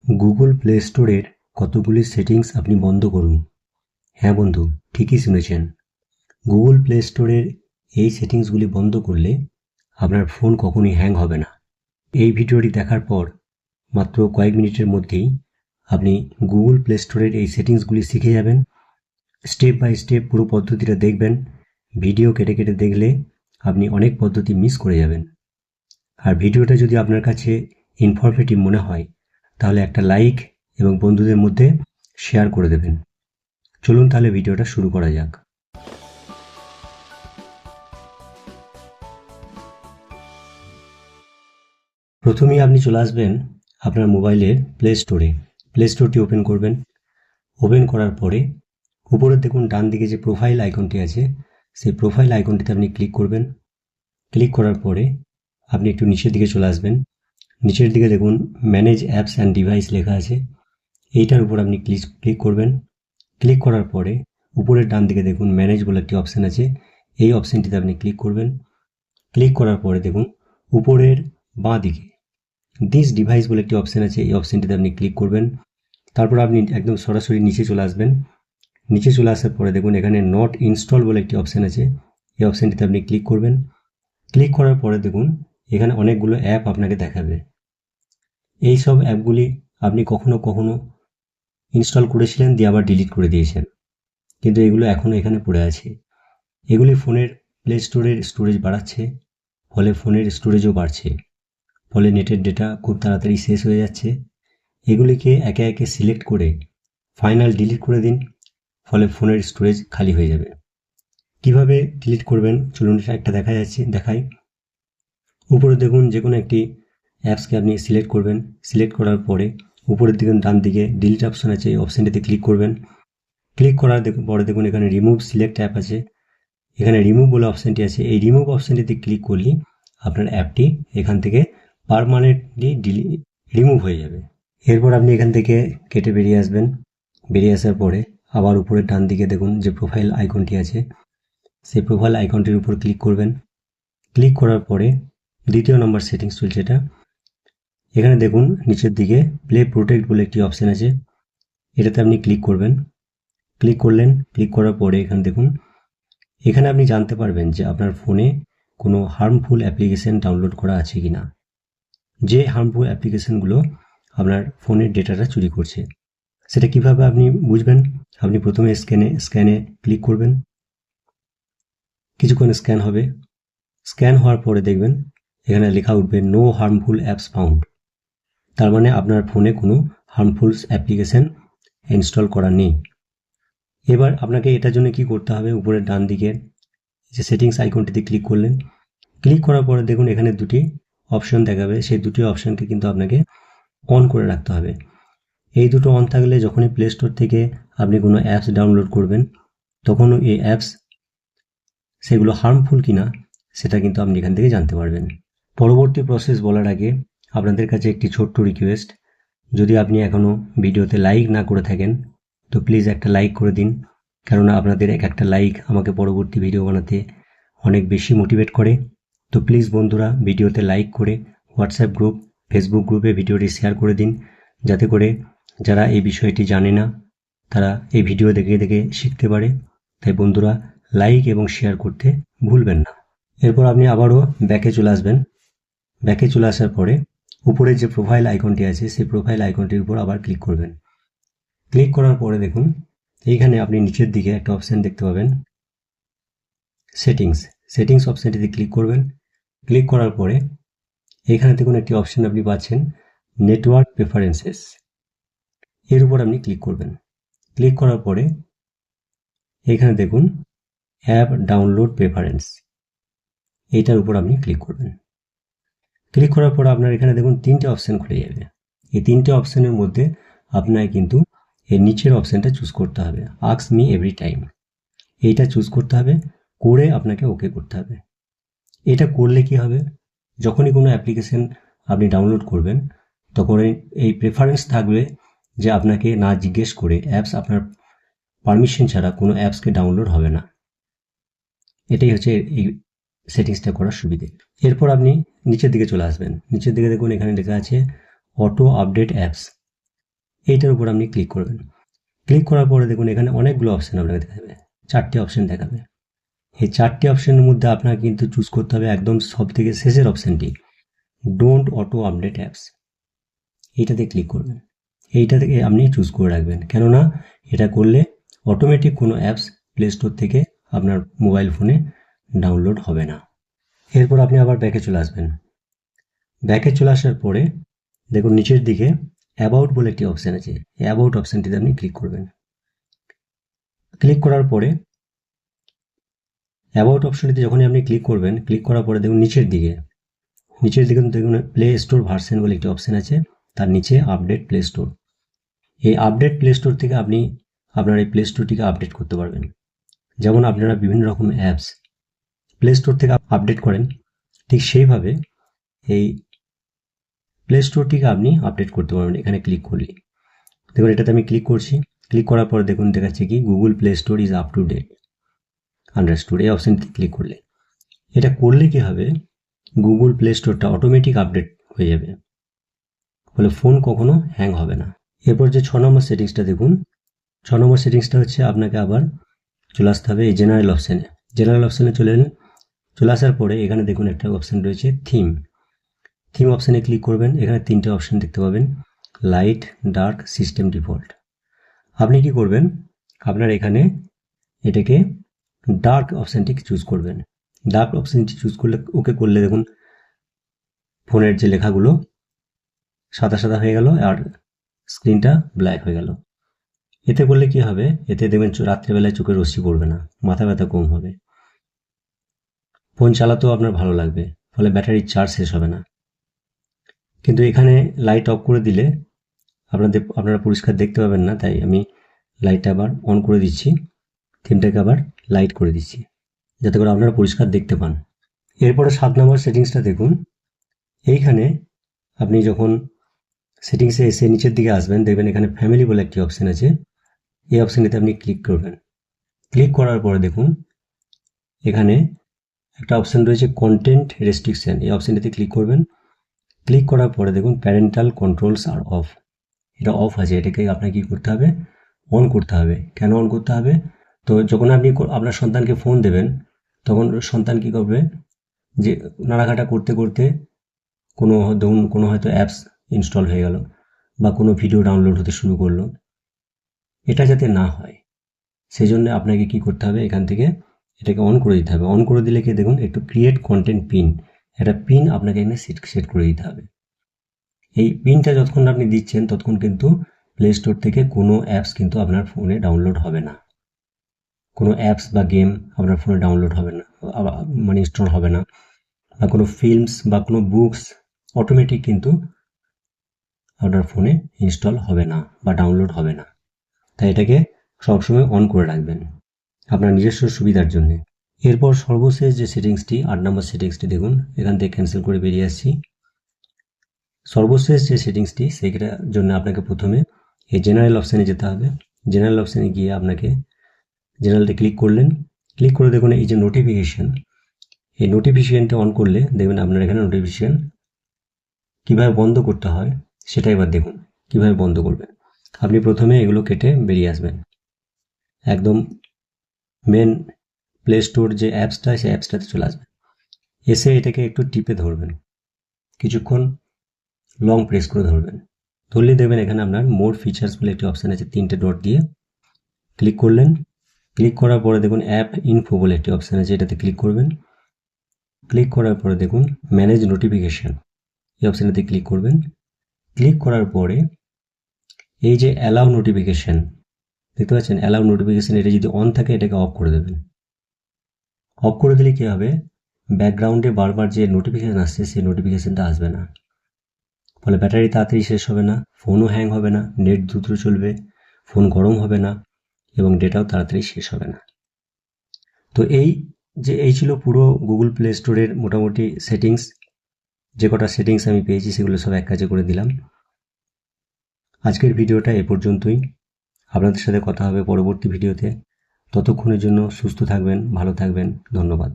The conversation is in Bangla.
গুগল প্লে স্টোরের কতগুলি সেটিংস আপনি বন্ধ করুন। হ্যাঁ বন্ধু, ঠিকই শুনেছেন। গুগল প্লে স্টোরের এই সেটিংসগুলি বন্ধ করলে আপনার ফোন কখনোই হ্যাং হবে না। এই ভিডিওটি দেখার পর মাত্র কয়েক মিনিটের মধ্যেই আপনি গুগল প্লে স্টোরের এই সেটিংসগুলি শিখে যাবেন। স্টেপ বাই স্টেপ পুরো পদ্ধতিটা দেখবেন। ভিডিও কেটে কেটে দেখলে আপনি অনেক পদ্ধতি মিস করে যাবেন। আর ভিডিওটা যদি আপনার কাছে ইনফরমেটিভ মনে হয় তাহলে একটা লাইক এবং বন্ধুদের মধ্যে শেয়ার করে দেবেন। চলুন তাহলে ভিডিওটা শুরু করা যাক। প্রথমেই আপনি চলে আসবেন আপনার মোবাইলের প্লে স্টোরে। প্লে স্টোরটি ওপেন করবেন। ওপেন করার পরে উপরে দেখুন ডান দিকে যে প্রোফাইল আইকনটি আছে, সেই প্রোফাইল আইকনটিতে আপনি ক্লিক করবেন। ক্লিক করার পরে আপনি একটু নিচের দিকে চলে আসবেন। নিচের দিকে দেখুন ম্যানেজ অ্যাপস অ্যান্ড ডিভাইস লেখা আছে, এইটার উপর আপনি ক্লিক করবেন। ক্লিক করার পরে উপরের ডান দিকে দেখুন ম্যানেজ বলে একটি অপশান আছে, এই অপশানটিতে আপনি ক্লিক করবেন। ক্লিক করার পরে দেখুন উপরের বাঁ দিকে দিস ডিভাইস বলে একটি অপশান আছে, এই অপশানটিতে আপনি ক্লিক করবেন। তারপর আপনি একদম সরাসরি নিচে চলে আসবেন। নিচে চলে আসার পরে দেখুন এখানে নট ইনস্টল বলে একটি অপশান আছে, এই অপশানটিতে আপনি ক্লিক করবেন। ক্লিক করার পরে দেখুন এখানে অনেকগুলো অ্যাপ আপনাকে দেখাবে। এই সব অ্যাপগুলি আপনি কখনো কখনো ইনস্টল করেছিলেন দিয়ে আবার ডিলিট করে দিয়েছেন, কিন্তু এগুলো এখনও এখানে পড়ে আছে। এগুলি ফোনের প্লে স্টোরের স্টোরেজ বাড়াচ্ছে, ফলে ফোনের স্টোরেজও বাড়ছে, ফলে নেটের ডেটা খুব তাড়াতাড়ি শেষ হয়ে যাচ্ছে। এগুলিকে একে একে সিলেক্ট করে ফাইনাল ডিলিট করে দিন, ফলে ফোনের স্টোরেজ খালি হয়ে যাবে। কিভাবে ডিলিট করবেন চলুন একটা দেখাই। উপরে দেখুন যে কোনো একটি অ্যাপসকে আপনি সিলেক্ট করবেন। সিলেক্ট করার পরে উপরের দিকে ডান দিকে ডিলিট অপশন আছে, এই অপশানটিতে ক্লিক করবেন। ক্লিক করার পরে দেখুন এখানে রিমুভ সিলেক্ট অ্যাপ আছে, এখানে রিমুভ বলে অপশানটি আছে, এই রিমুভ অপশানটিতে ক্লিক করলে আপনার অ্যাপটি এখান থেকে পার্মানেন্টলি রিমুভ হয়ে যাবে। এরপর আপনি এখান থেকে কেটে বেরিয়ে আসবেন। বেরিয়ে আসার পরে আবার উপরের ডান দিকে দেখুন যে প্রোফাইল আইকনটি আছে, সেই প্রোফাইল আইকনটির উপর ক্লিক করবেন। ক্লিক করার পরে দ্বিতীয় নম্বর সেটিংস চলছে এটা। এখানে দেখুন নিচের দিকে প্লে প্রোটেক্ট বলে একটি অপশান আছে, এটাতে আপনি ক্লিক করবেন। ক্লিক করলেন, ক্লিক করার পরে এখানে দেখুন এখানে আপনি জানতে পারবেন যে আপনার ফোনে কোনো হার্মফুল অ্যাপ্লিকেশন ডাউনলোড করা আছে কি না, যে হার্মফুল অ্যাপ্লিকেশনগুলো আপনার ফোনের ডেটাটা চুরি করছে। সেটা কিভাবে আপনি বুঝবেন? আপনি প্রথমে স্ক্যানে ক্লিক করবেন। কিছুক্ষণ স্ক্যান হবে। স্ক্যান হওয়ার পরে দেখবেন এখানে লেখা উঠবে নো হার্মফুল অ্যাপস ফাউন্ড। তার মানে আপনার ফোনে কোনো হার্মফুল অ্যাপ্লিকেশন ইনস্টল করা নেই। এবার আপনাকে এটার জন্য কি করতে হবে, উপরের ডান দিকে যে সেটিংস আইকনটিতে ক্লিক করলেন। ক্লিক করার পরে দেখুন এখানে দুটি অপশন দেখাবে, সেই দুটি অপশনকে কিন্তু আপনাকে অন করে রাখতে হবে। এই দুটো অন থাকলে যখনই প্লে স্টোর থেকে আপনি কোনো অ্যাপস ডাউনলোড করবেন তখনও এই অ্যাপস সেগুলো হার্মফুল কিনা সেটা কিন্তু আপনি এখান থেকে জানতে পারবেন। পরবর্তী প্রসেস বলার আগে আপনাদের কাছে একটি ছোট্ট রিকোয়েস্ট, যদি আপনি এখনও ভিডিওতে লাইক না করে থাকেন তো প্লিজ একটা লাইক করে দিন, কেননা আপনাদের একটা লাইক আমাকে পরবর্তী ভিডিও বানাতে অনেক বেশি মোটিভেট করে। তো প্লিজ বন্ধুরা ভিডিওতে লাইক করে হোয়াটসঅ্যাপ গ্রুপ, ফেসবুক গ্রুপে ভিডিওটি শেয়ার করে দিন, যাতে করে যারা এই বিষয়টি জানে না তারা এই ভিডিও দেখে দেখে শিখতে পারে। তাই বন্ধুরা লাইক এবং শেয়ার করতে ভুলবেন না। এরপর আপনি আবারও ব্যাকে চলে আসবেন। ব্যাকে চলে আসার পরে উপরে যে প্রোফাইল আইকনটি আছে সেই প্রোফাইল আইকনটির উপর আবার ক্লিক করবেন। ক্লিক করার পরে দেখুন এইখানে আপনি নিচের দিকে একটা অপশান দেখতে পাবেন সেটিংস অপশানটিতে ক্লিক করবেন। ক্লিক করার পরে এখানে দেখুন একটি অপশান আপনি পাচ্ছেন নেটওয়ার্ক প্রেফারেন্সেস, এর উপর আপনি ক্লিক করবেন। ক্লিক করার পরে এখানে দেখুন অ্যাপ ডাউনলোড প্রেফারেন্স, এইটার উপর আপনি ক্লিক করবেন। ক্লিক করার পর আপনার এখানে দেখুন তিনটে অপশান খুলে যাবে। এই তিনটে অপশানের মধ্যে আপনার কিন্তু এর নিচের অপশানটা চুজ করতে হবে, আস্ক মি এভরি টাইম, এইটা চুজ করতে হবে, করে আপনাকে ওকে করতে হবে। এটা করলে কি হবে, যখনই কোনো অ্যাপ্লিকেশন আপনি ডাউনলোড করবেন তখন এই প্রেফারেন্স থাকবে যে আপনাকে না জিজ্ঞেস করে অ্যাপস আপনার পারমিশন ছাড়া কোনো অ্যাপসকে ডাউনলোড হবে না। এটাই হচ্ছে এই সেটিংসটা করার সুবিধে। এরপর আপনি নিচের দিকে চলে আসবেন। নিচের দিকে দেখুন এখানে লেখা আছে অটো আপডেট অ্যাপস, এইটার উপর আপনি ক্লিক করবেন। ক্লিক করার পরে দেখুন এখানে অনেকগুলো অপশান আপনাকে দেখাবে, 4টে অপশান দেখাবে। এই 4টে অপশানের মধ্যে আপনাকে কিন্তু চুজ করতে হবে একদম সব থেকে শেষের অপশানটি, ডোন্ট অটো আপডেট অ্যাপস। এইটাতে ক্লিক করবেন। এইটা থেকে আপনি চুজ করে রাখবেন, কেননা এটা করলে অটোমেটিক কোনো অ্যাপস প্লে স্টোর থেকে আপনার মোবাইল ফোনে ডাউনলোড হবে না। এরপর আপনি আবার ব্যাকে চলে আসবেন। ব্যাকে চলে আসার পরে দেখুন নিচের দিকে অ্যাবাউট বলে একটি অপশান আছে, অ্যাবাউট অপশানটিতে আপনি ক্লিক করবেন। ক্লিক করার পরে অ্যাবাউট অপশানটিতে যখনই আপনি ক্লিক করবেন, ক্লিক করার পরে দেখুন নিচের দিকে দেখুন প্লে স্টোর ভার্সন বলে একটি অপশান আছে, তার নিচে আপডেট প্লে স্টোর। এই আপডেট প্লে স্টোর থেকে আপনি আপনার এই প্লে স্টোরটিকে আপডেট করতে পারবেন। যেমন আপনারা বিভিন্ন রকম অ্যাপস প্লে স্টোর থেকে আপডেট করেন, ঠিক সেইভাবে এই প্লে স্টোরটিকে আপনি আপডেট করতে পারবেন এখানে ক্লিক করলে। দেখুন এটাতে আমি ক্লিক করছি। ক্লিক করার পরে দেখুন দেখাচ্ছে কি Google Play Store is up to date understood. এই অপশানটি ক্লিক করলে, এটা করলে কি হবে, গুগল প্লে স্টোরটা অটোমেটিক আপডেট হয়ে যাবে, ফলে ফোন কখনো হ্যাং হবে না। এরপর যে 6 নম্বর সেটিংসটা দেখুন, 6 নম্বর সেটিংসটা হচ্ছে আপনাকে আবার চলে আসতে হবে এই জেনারেল অপশানে। জেনারেল অপশানে চলে আসার পরে এখানে দেখুন একটা অপশান রয়েছে থিম অপশানে ক্লিক করবেন। এখানে 3টে অপশান দেখতে পাবেন, লাইট, ডার্ক, সিস্টেম ডিফল্ট। আপনি কি করবেন, আপনার এখানে এটাকে ডার্ক অপশানটি চুজ করবেন। ডার্ক অপশানটি চুজ করলে ওকে করলে দেখুন ফোনের যে লেখাগুলো সাদা সাদা হয়ে গেল আর স্ক্রিনটা ব্ল্যাক হয়ে গেল। এতে করলে কি হবে, এতে দেখবেন রাত্রেবেলায় চোখে রশ্মি পড়বে না, মাথা ব্যথা কম হবে, ফোন চালাতেও আপনার ভালো লাগবে, ফলে ব্যাটারির চার্জ শেষ হবে না। কিন্তু এখানে লাইট অফ করে দিলে আপনারা পরিষ্কার দেখতে পাবেন না, তাই আমি লাইটটা আবার অন করে দিচ্ছি, থিমটাকে আবার লাইট করে দিচ্ছি যাতে করে আপনারা পরিষ্কার দেখতে পান। এরপরে 7 নম্বর সেটিংসটা দেখুন। এইখানে আপনি যখন সেটিংসে এসে নিচের দিকে আসবেন, দেখবেন এখানে ফ্যামিলি বলে একটি অপশান আছে। এই অপশানটিতে আপনি ক্লিক করবেন। ক্লিক করার পরে দেখুন এখানে একটা অপশান রয়েছে কন্টেন্ট রেস্ট্রিকশন। এই অপশানটিতে ক্লিক করবেন। ক্লিক করার পরে দেখুন প্যারেন্টাল কন্ট্রোলস আর অফ, এটা অফ আছে, এটাকে আপনাকে কী করতে হবে, অন করতে হবে। কেন অন করতে হবে, তো যখন আপনি আপনার সন্তানকে ফোন দেবেন তখন সন্তান কী করবে, যে নাড়াঘাটা করতে করতে কোনো হয়তো অ্যাপস ইনস্টল হয়ে গেল বা কোনো ভিডিও ডাউনলোড হতে শুরু করলো, এটা যাতে না হয় সেই জন্য আপনাকে কি করতে হবে, এখান থেকে এটাকে অন করে দিতে হবে। অন করে দিলে কি দেখুন একটু ক্রিয়েট কন্টেন্ট পিন, একটা পিন আপনাকে এখানে সেট করে দিতে হবে। এই পিনটা যতক্ষণ আপনি দিচ্ছেন ততক্ষণ কিন্তু প্লে স্টোর থেকে কোনো অ্যাপস কিন্তু আপনার ফোনে ডাউনলোড হবে না, কোনো অ্যাপস বা গেম আপনার ফোনে ডাউনলোড হবে না, মানে ইনস্টল হবে না, বা কোনো ফিল্মস বা কোনো বুকস অটোমেটিক কিন্তু আপনার ফোনে ইনস্টল হবে না বা ডাউনলোড হবে না। তাই এটাকে সবসময় অন করে রাখবেন আপনার নিজস্ব সুবিধার জন্য। এরপর সর্বশেষ যে সেটিংসটি 8 নম্বর সেটিংসটি দেখুন, এখান থেকে ক্যান্সেল করে বেরিয়ে আসছি। সর্বশেষ যে সেটিংসটি সেইটার জন্য আপনাকে প্রথমে এই জেনারেল অপশানে যেতে হবে। জেনারেল অপশানে গিয়ে আপনাকে জেনারেলটা ক্লিক করলেন। ক্লিক করে দেখুন এই যে নোটিফিকেশান, এই নোটিফিকেশানটা অন করলে দেখবেন আপনার এখানে নোটিফিকেশান কীভাবে বন্ধ করতে হয় সেটা এবার দেখুন কীভাবে বন্ধ করবেন। আপনি প্রথমে এগুলো কেটে বেরিয়ে আসবেন, একদম মেন প্লে স্টোর যে অ্যাপসটা সেই অ্যাপসটাতে চলে আসবেন। এসে এটাকে একটু টিপে ধরবেন, কিছুক্ষণ লং প্রেস করে ধরবেন। ধরলে দেখবেন এখানে আপনার মোর ফিচার্স বলে একটি অপশান আছে, 3টে ডট দিয়ে ক্লিক করলেন। ক্লিক করার পরে দেখুন অ্যাপ ইনফো বলে একটি অপশান আছে, এটাতে ক্লিক করবেন। ক্লিক করার পরে দেখুন ম্যানেজ নোটিফিকেশান, এই অপশানটাতে ক্লিক করবেন। ক্লিক করার পরে এই যে অ্যালাউ নোটিফিকেশান দেখতে পাচ্ছেন, অ্যালাউ নোটিফিকেশান, এটা যদি অন থাকে এটাকে অফ করে দেবেন। অফ করে দিলে কী হবে, ব্যাকগ্রাউন্ডে বারবার যে নোটিফিকেশান আসছে সেই নোটিফিকেশানটা আসবে না, ফলে ব্যাটারি তাড়াতাড়ি শেষ হবে না, ফোনও হ্যাং হবে না, নেট দ্রুত চলবে, ফোন গরম হবে না এবং ডেটাও তাড়াতাড়ি শেষ হবে না। তো এই ছিল পুরো গুগল প্লে স্টোরের মোটামুটি সেটিংস। যে কটা সেটিংস আমি পেয়েছি সেগুলো সব এক কাজে করে দিলাম। আজকের ভিডিওটা এ পর্যন্তই। আপনাদের সাথে কথা হবে পরবর্তী ভিডিওতে। ততক্ষণের জন্য সুস্থ থাকবেন, ভালো থাকবেন, ধন্যবাদ।